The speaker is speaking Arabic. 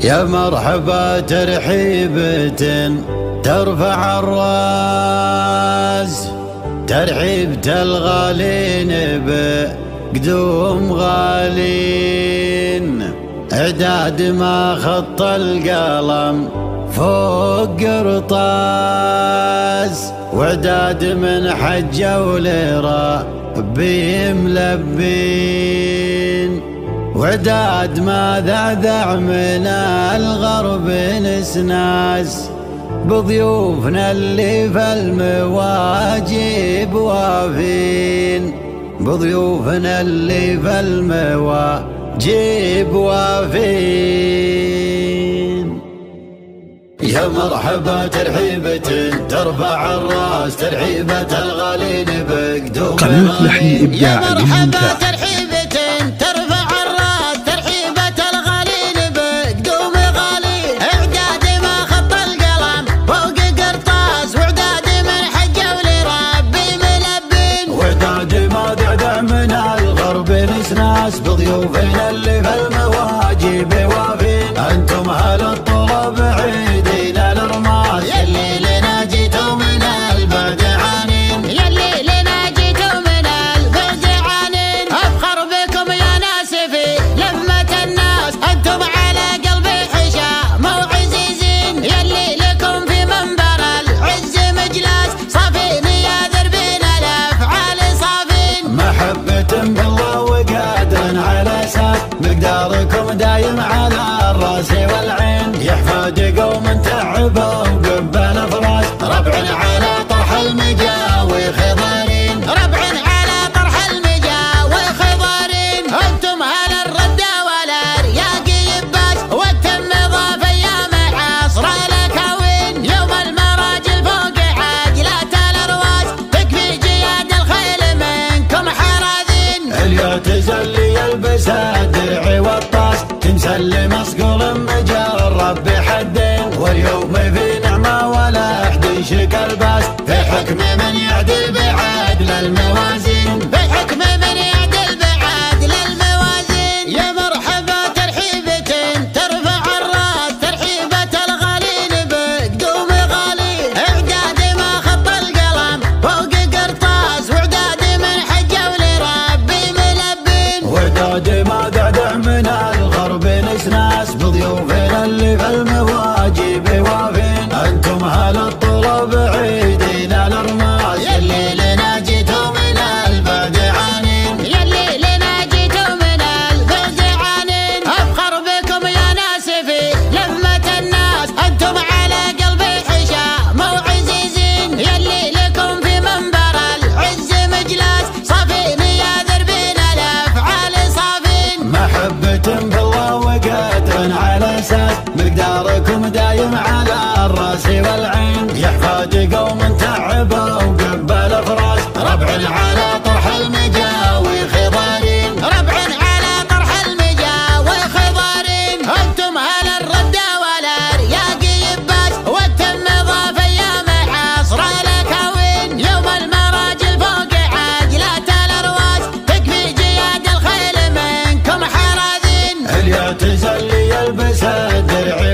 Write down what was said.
يا مرحبا ترحيبة ترفع الراس، ترحيبة الغالين بقدوم غالين، اعداد ما خط القلم فوق قرطاس، واعداد من حجة ولربي ملبين، وعداد ما ذعذع من الغرب نسناس، بضيوفنا اللي في المواجب وافين، بضيوفنا اللي في المواجب وافين. يا مرحبا ترحيبة ترفع الراس، ترحيبة الغالين بقدوم قناة لحن إبداعي ممتاز. ناس بضيوفنا اللي في المواجب وافين، انتم اهل الطلب عيدين الارماس، يلي لنا جيتوا من البعد عنين، يلي لنا جيتوا من البعد عنين، افخر بكم يا ناس في لمة الناس، انتم على قلبي حشام وعزيزين، يلي لكم في منبر العز مجلس، صافين يا دربين الافعال صافين، محبة بالله على اساس مقداركم دايم على الراس والعين، يحفاد قوم تعبوا قبل فراس، ربع على طرح المجاوي خضارين، ربع على طرح المجاوي خضارين، انتم اهل الردة والارياق يباس، والتم ضاف ايام عصر الاكاوين، يوم المراجل فوق عجلات الارواس، تكفي جياد الخيل منكم حراذين، اليعتزل يلبس الدرع والطاس، تنسل مصقول مجرب بحدين، واليوم في نعمة ولا احد يشك الباس، في حكم من يعدل بعدل الموازين، في حكم من يعدل بعدل الموازين. يا مرحبا ترحيبة ترفع الراس، ترحيبة الغالين بقدوم غالين، اعداد ما خط القلم فوق قرطاس، واعداد من حجة ولربي ملبين، وعداد ما دعدع من الغرب نسناس، بضيوفنا اللي في المواجب وافين، انتم اهل الطلب عيدين الارماس، يلي لنا جيتوا من البعد عنين، يلي لنا جيتوا من البعد عنين، افخر بكم يا ناس في لمة الناس، انتم على قلبي حشام وعزيزين، يلي لكم في منبر العز مجلس، صافين يا دربين الافعال صافين، محبة بالله وقدر على اساس مقداركم دايم على الراس والعين، يحفاد قوم تعبوا قبل فراس، ربع على طرح المجاوي خضارين، ربع على طرح المجاوي خضارين، انتم اهل الردة والارياق يباس، والتم ضاف ايام عصر الاكاوين، يوم المراجل فوق عجلات الارواس، تكفي جياد الخيل منكم حراذين، اليعتزل يلبس الدرع